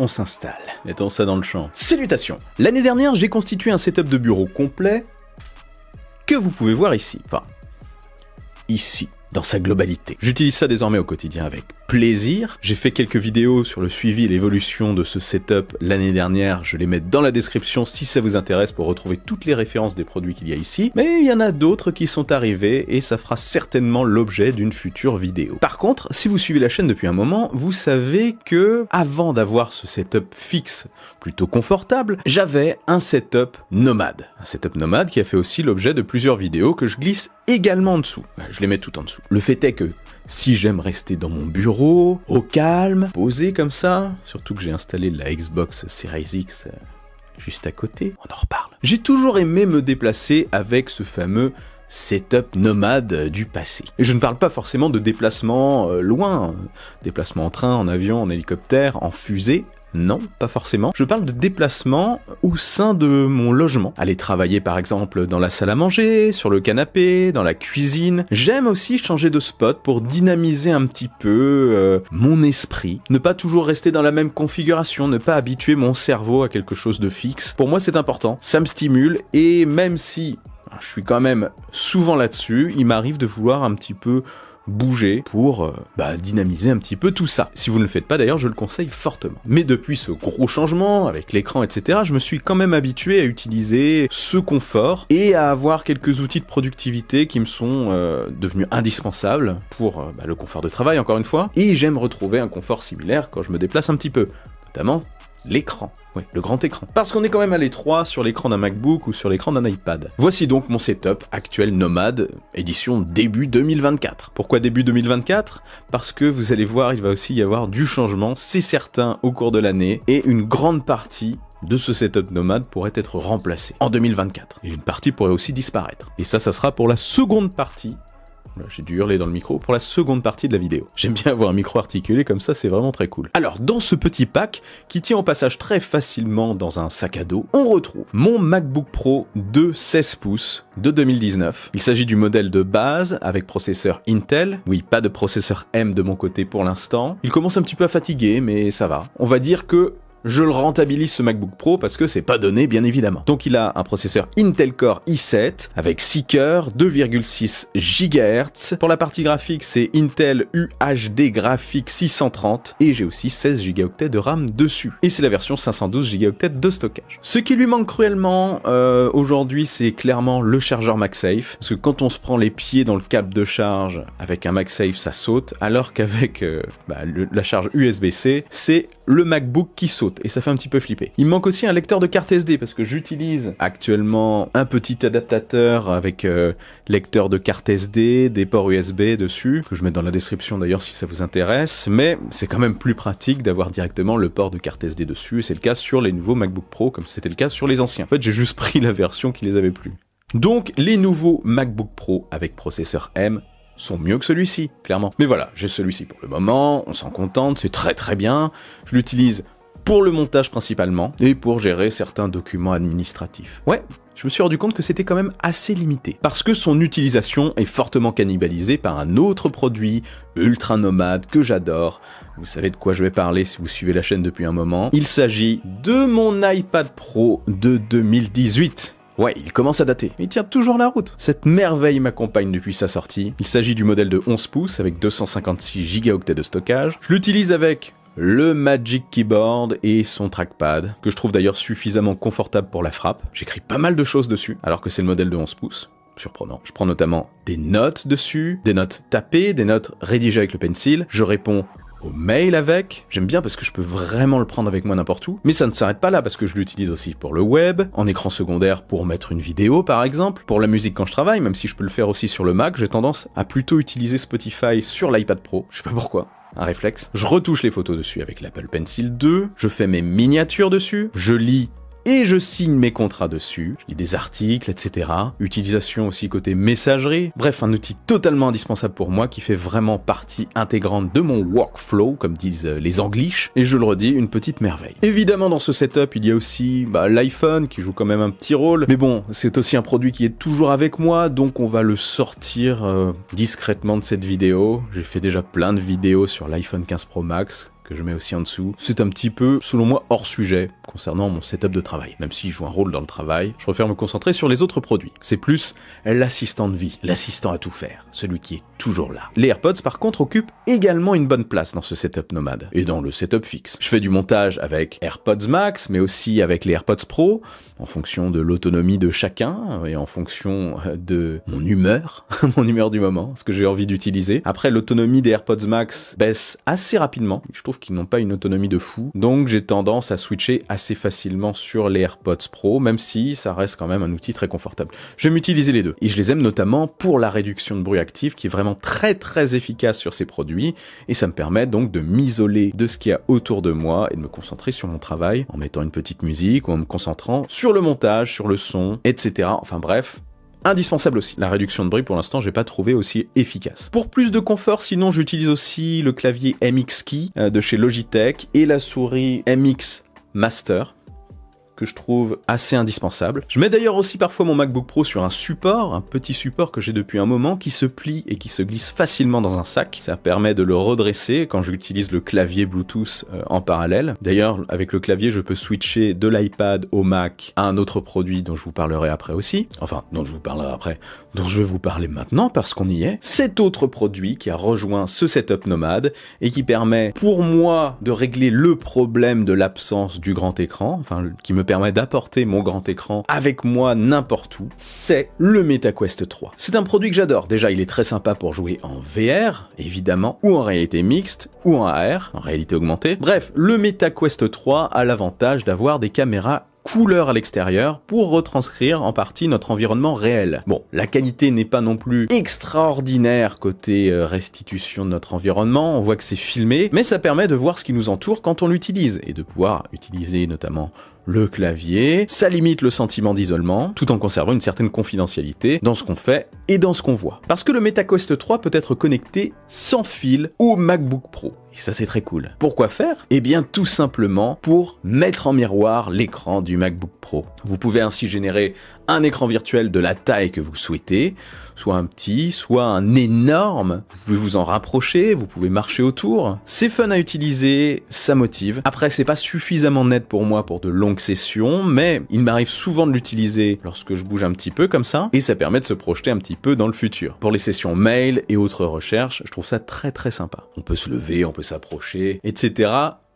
on s'installe. Mettons ça dans le champ. Salutations. L'année dernière, j'ai constitué un setup de bureau complet que vous pouvez voir ici. Enfin, ici, dans sa globalité. J'utilise ça désormais au quotidien avec plaisir. J'ai fait quelques vidéos sur le suivi et l'évolution de ce setup l'année dernière. Je les mets dans la description si ça vous intéresse pour retrouver toutes les références des produits qu'il y a ici. Mais il y en a d'autres qui sont arrivés et ça fera certainement l'objet d'une future vidéo. Par contre, si vous suivez la chaîne depuis un moment, vous savez que avant d'avoir ce setup fixe plutôt confortable, j'avais un setup nomade. Un setup nomade qui a fait aussi l'objet de plusieurs vidéos que je glisse également en dessous. Je les mets tout en dessous. Le fait est que si j'aime rester dans mon bureau, au calme, posé comme ça, surtout que j'ai installé la Xbox Series X juste à côté, on en reparle. J'ai toujours aimé me déplacer avec ce fameux setup nomade du passé. Et je ne parle pas forcément de déplacement loin, déplacement en train, en avion, en hélicoptère, en fusée. Non, pas forcément. Je parle de déplacement au sein de mon logement. Aller travailler par exemple dans la salle à manger, sur le canapé, dans la cuisine. J'aime aussi changer de spot pour dynamiser un petit peu mon esprit. Ne pas toujours rester dans la même configuration, ne pas habituer mon cerveau à quelque chose de fixe. Pour moi c'est important, ça me stimule et même si je suis quand même souvent là-dessus, il m'arrive de vouloir un petit peu bouger pour dynamiser un petit peu tout ça. Si vous ne le faites pas d'ailleurs, je le conseille fortement. Mais depuis ce gros changement avec l'écran etc, je me suis quand même habitué à utiliser ce confort et à avoir quelques outils de productivité qui me sont devenus indispensables pour le confort de travail encore une fois. Et j'aime retrouver un confort similaire quand je me déplace un petit peu, notamment l'écran, oui, le grand écran. Parce qu'on est quand même à l'étroit sur l'écran d'un MacBook ou sur l'écran d'un iPad. Voici donc mon setup actuel nomade, édition début 2024. Pourquoi début 2024 ? Parce que vous allez voir, il va aussi y avoir du changement, c'est certain, au cours de l'année, et une grande partie de ce setup nomade pourrait être remplacée en 2024. Et une partie pourrait aussi disparaître. Et ça sera pour la seconde partie. J'ai dû hurler dans le micro pour la seconde partie de la vidéo. J'aime bien avoir un micro articulé comme ça, c'est vraiment très cool. Alors, dans ce petit pack, qui tient au passage très facilement dans un sac à dos, on retrouve mon MacBook Pro de 16 pouces de 2019. Il s'agit du modèle de base avec processeur Intel. Oui, pas de processeur M de mon côté pour l'instant. Il commence un petit peu à fatiguer, mais ça va. On va dire que je le rentabilise ce MacBook Pro parce que c'est pas donné bien évidemment. Donc il a un processeur Intel Core i7 avec 6 cœurs, 2,6 GHz. Pour la partie graphique, c'est Intel UHD Graphics 630 et j'ai aussi 16 Go de RAM dessus. Et c'est la version 512 Go de stockage. Ce qui lui manque cruellement aujourd'hui, c'est clairement le chargeur MagSafe. Parce que quand on se prend les pieds dans le câble de charge avec un MagSafe, ça saute, alors qu'avec la charge USB-C, c'est le MacBook qui saute. Et ça fait un petit peu flipper. Il me manque aussi un lecteur de carte SD parce que j'utilise actuellement un petit adaptateur avec lecteur de carte SD, des ports USB dessus, que je mets dans la description d'ailleurs si ça vous intéresse, mais c'est quand même plus pratique d'avoir directement le port de carte SD dessus, et c'est le cas sur les nouveaux MacBook Pro comme c'était le cas sur les anciens. En fait, j'ai juste pris la version qui les avait plus. Donc, les nouveaux MacBook Pro avec processeur M sont mieux que celui-ci, clairement. Mais voilà, j'ai celui-ci pour le moment, on s'en contente, c'est très très bien, je l'utilise pour le montage principalement, et pour gérer certains documents administratifs. Ouais, je me suis rendu compte que c'était quand même assez limité, parce que son utilisation est fortement cannibalisée par un autre produit ultra nomade que j'adore. Vous savez de quoi je vais parler si vous suivez la chaîne depuis un moment. Il s'agit de mon iPad Pro de 2018. Ouais, il commence à dater, mais il tient toujours la route. Cette merveille m'accompagne depuis sa sortie. Il s'agit du modèle de 11 pouces avec 256 Go de stockage. Je l'utilise avec le Magic Keyboard et son trackpad, que je trouve d'ailleurs suffisamment confortable pour la frappe. J'écris pas mal de choses dessus, alors que c'est le modèle de 11 pouces. Surprenant. Je prends notamment des notes dessus, des notes tapées, des notes rédigées avec le pencil. Je réponds aux mails avec. J'aime bien parce que je peux vraiment le prendre avec moi n'importe où. Mais ça ne s'arrête pas là parce que je l'utilise aussi pour le web, en écran secondaire pour mettre une vidéo par exemple, pour la musique quand je travaille, même si je peux le faire aussi sur le Mac, j'ai tendance à plutôt utiliser Spotify sur l'iPad Pro. Je sais pas pourquoi. Un réflexe. Je retouche les photos dessus avec l'Apple Pencil 2, je fais mes miniatures dessus, je lis et je signe mes contrats dessus, je lis des articles, etc. Utilisation aussi côté messagerie. Bref, un outil totalement indispensable pour moi qui fait vraiment partie intégrante de mon workflow, comme disent les Anglish, et je le redis, une petite merveille. Évidemment, dans ce setup, il y a aussi l'iPhone qui joue quand même un petit rôle, mais bon, c'est aussi un produit qui est toujours avec moi, donc on va le sortir discrètement de cette vidéo. J'ai fait déjà plein de vidéos sur l'iPhone 15 Pro Max, que je mets aussi en dessous. C'est un petit peu, selon moi, hors sujet concernant mon setup de travail. Même s'il joue un rôle dans le travail, je préfère me concentrer sur les autres produits. C'est plus l'assistant de vie, l'assistant à tout faire, celui qui est toujours là. Les AirPods, par contre, occupent également une bonne place dans ce setup nomade et dans le setup fixe. Je fais du montage avec AirPods Max, mais aussi avec les AirPods Pro, en fonction de l'autonomie de chacun et en fonction de mon humeur, mon humeur du moment, ce que j'ai envie d'utiliser. Après, l'autonomie des AirPods Max baisse assez rapidement. Je trouve qu'ils n'ont pas une autonomie de fou, donc j'ai tendance à switcher assez facilement sur les AirPods Pro, même si ça reste quand même un outil très confortable. J'aime utiliser les deux, et je les aime notamment pour la réduction de bruit actif, qui est vraiment très très efficace sur ces produits, et ça me permet donc de m'isoler de ce qu'il y a autour de moi et de me concentrer sur mon travail en mettant une petite musique ou en me concentrant sur le montage, sur le son, etc. Enfin bref, indispensable aussi. La réduction de bruit, pour l'instant, j'ai pas trouvé aussi efficace. Pour plus de confort, sinon, j'utilise aussi le clavier MX Key de chez Logitech et la souris MX Master, que je trouve assez indispensable. Je mets d'ailleurs aussi parfois mon MacBook Pro sur un support, un petit support que j'ai depuis un moment, qui se plie et qui se glisse facilement dans un sac. Ça permet de le redresser quand j'utilise le clavier Bluetooth en parallèle. D'ailleurs, avec le clavier, je peux switcher de l'iPad au Mac à un autre produit dont je vous parlerai après aussi. Enfin, dont je vous parlerai après, dont je vais vous parler maintenant parce qu'on y est. Cet autre produit qui a rejoint ce setup nomade et qui permet pour moi de régler le problème de l'absence du grand écran, enfin, qui me permet d'apporter mon grand écran avec moi n'importe où, c'est le MetaQuest 3. C'est un produit que j'adore. Déjà, il est très sympa pour jouer en VR, évidemment, ou en réalité mixte, ou en AR, en réalité augmentée. Bref, le MetaQuest 3 a l'avantage d'avoir des caméras couleur à l'extérieur pour retranscrire en partie notre environnement réel. Bon, la qualité n'est pas non plus extraordinaire côté restitution de notre environnement, on voit que c'est filmé, mais ça permet de voir ce qui nous entoure quand on l'utilise et de pouvoir utiliser notamment le clavier. Ça limite le sentiment d'isolement tout en conservant une certaine confidentialité dans ce qu'on fait et dans ce qu'on voit. Parce que le MetaQuest 3 peut être connecté sans fil au MacBook Pro. Et ça, c'est très cool. Pourquoi faire? Eh bien, tout simplement pour mettre en miroir l'écran du MacBook Pro. Vous pouvez ainsi générer un écran virtuel de la taille que vous souhaitez, soit un petit, soit un énorme. Vous pouvez vous en rapprocher, vous pouvez marcher autour. C'est fun à utiliser, ça motive. Après, c'est pas suffisamment net pour moi pour de longues sessions, mais il m'arrive souvent de l'utiliser lorsque je bouge un petit peu comme ça, et ça permet de se projeter un petit peu dans le futur. Pour les sessions mail et autres recherches, je trouve ça très très sympa. On peut se lever, on peut s'approcher, etc.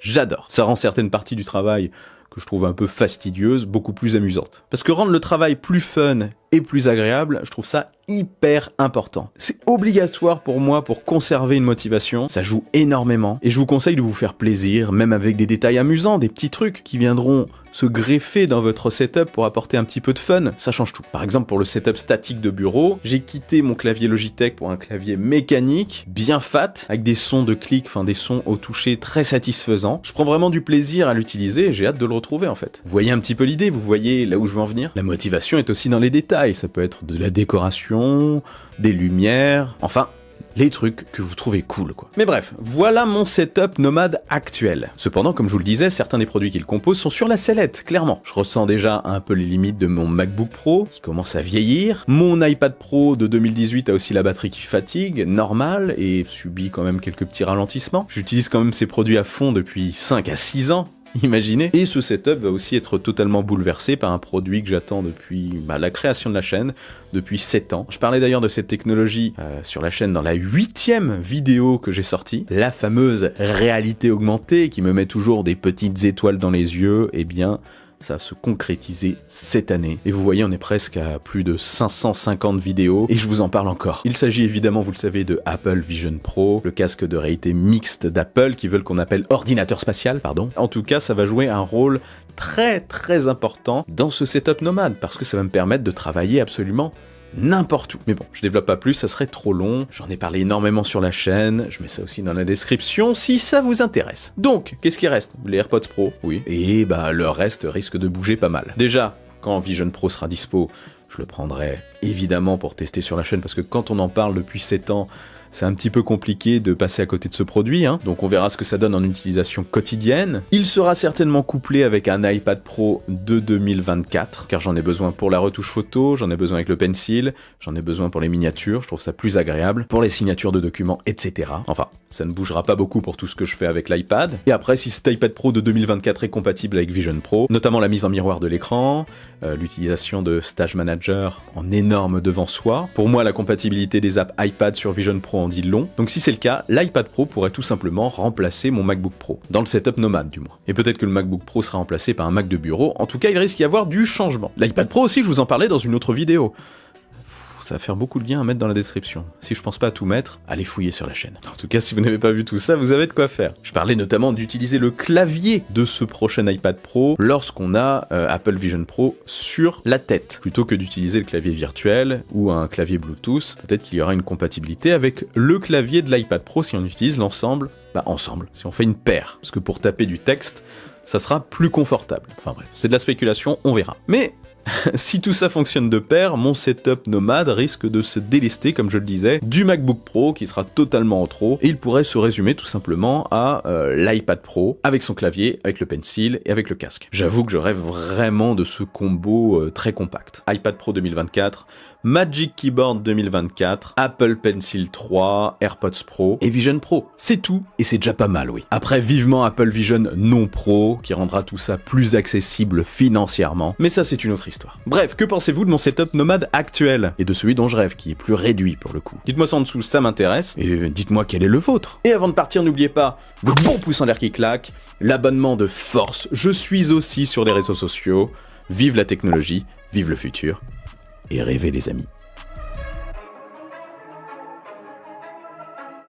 J'adore. Ça rend certaines parties du travail que je trouve un peu fastidieuses, beaucoup plus amusantes. Parce que rendre le travail plus fun et plus agréable, je trouve ça hyper important. C'est obligatoire pour moi pour conserver une motivation, ça joue énormément, et je vous conseille de vous faire plaisir, même avec des détails amusants, des petits trucs qui viendront se greffer dans votre setup pour apporter un petit peu de fun, ça change tout. Par exemple, pour le setup statique de bureau, j'ai quitté mon clavier Logitech pour un clavier mécanique, bien fat, avec des sons de clic, enfin des sons au toucher très satisfaisants. Je prends vraiment du plaisir à l'utiliser et j'ai hâte de le retrouver en fait. Vous voyez un petit peu l'idée, vous voyez là où je veux en venir? La motivation est aussi dans les détails, ça peut être de la décoration, des lumières, enfin les trucs que vous trouvez cool quoi. Mais bref, voilà mon setup nomade actuel. Cependant, comme je vous le disais, certains des produits qui le composent sont sur la sellette, clairement. Je ressens déjà un peu les limites de mon MacBook Pro, qui commence à vieillir. Mon iPad Pro de 2018 a aussi la batterie qui fatigue, normal, et subit quand même quelques petits ralentissements. J'utilise quand même ces produits à fond depuis 5 à 6 ans. Imaginez. Et ce setup va aussi être totalement bouleversé par un produit que j'attends depuis la création de la chaîne, depuis 7 ans. Je parlais d'ailleurs de cette technologie sur la chaîne dans la 8e vidéo que j'ai sortie, la fameuse réalité augmentée qui me met toujours des petites étoiles dans les yeux. Eh bien, ça va se concrétiser cette année. Et vous voyez, on est presque à plus de 550 vidéos, et je vous en parle encore. Il s'agit évidemment, vous le savez, de Apple Vision Pro, le casque de réalité mixte d'Apple, qui veulent qu'on appelle ordinateur spatial, pardon. En tout cas, ça va jouer un rôle très très important dans ce setup nomade, parce que ça va me permettre de travailler absolument n'importe où. Mais bon, je développe pas plus, ça serait trop long. J'en ai parlé énormément sur la chaîne, je mets ça aussi dans la description si ça vous intéresse. Donc, qu'est-ce qui reste? Les AirPods Pro, oui. Et le reste risque de bouger pas mal. Déjà, quand Vision Pro sera dispo, je le prendrai évidemment pour tester sur la chaîne, parce que quand on en parle depuis 7 ans, c'est un petit peu compliqué de passer à côté de ce produit, hein. Donc on verra ce que ça donne en utilisation quotidienne. Il sera certainement couplé avec un iPad Pro de 2024, car j'en ai besoin pour la retouche photo, j'en ai besoin avec le pencil, j'en ai besoin pour les miniatures, je trouve ça plus agréable, pour les signatures de documents, etc. Enfin, ça ne bougera pas beaucoup pour tout ce que je fais avec l'iPad. Et après, si cet iPad Pro de 2024 est compatible avec Vision Pro, notamment la mise en miroir de l'écran, l'utilisation de Stage Manager en énorme devant soi, pour moi la compatibilité des apps iPad sur Vision Pro en dit long. Donc si c'est le cas, l'iPad Pro pourrait tout simplement remplacer mon MacBook Pro, dans le setup nomade du moins. Et peut-être que le MacBook Pro sera remplacé par un Mac de bureau, en tout cas il risque d'y avoir du changement. L'iPad Pro aussi, je vous en parlais dans une autre vidéo. Ça va faire beaucoup de liens à mettre dans la description. Si je pense pas à tout mettre, allez fouiller sur la chaîne. En tout cas, si vous n'avez pas vu tout ça, vous avez de quoi faire. Je parlais notamment d'utiliser le clavier de ce prochain iPad Pro lorsqu'on a Apple Vision Pro sur la tête, plutôt que d'utiliser le clavier virtuel ou un clavier Bluetooth. Peut-être qu'il y aura une compatibilité avec le clavier de l'iPad Pro si on utilise l'ensemble, ensemble, si on fait une paire. Parce que pour taper du texte, ça sera plus confortable. Enfin bref, c'est de la spéculation, on verra. Mais si tout ça fonctionne de pair, mon setup nomade risque de se délester, comme je le disais, du MacBook Pro qui sera totalement en trop, et il pourrait se résumer tout simplement à l'iPad Pro avec son clavier, avec le pencil et avec le casque. J'avoue que je rêve vraiment de ce combo très compact. iPad Pro 2024, Magic Keyboard 2024, Apple Pencil 3, AirPods Pro et Vision Pro. C'est tout, et c'est déjà pas mal, oui. Après, vivement Apple Vision non Pro, qui rendra tout ça plus accessible financièrement, mais ça c'est une autre histoire. Bref, que pensez-vous de mon setup nomade actuel, et de celui dont je rêve, qui est plus réduit pour le coup? Dites-moi ça en dessous, ça m'intéresse, et dites-moi quel est le vôtre. Et avant de partir, n'oubliez pas le bon pouce en l'air qui claque, l'abonnement de force, je suis aussi sur les réseaux sociaux, vive la technologie, vive le futur, et rêvez les amis.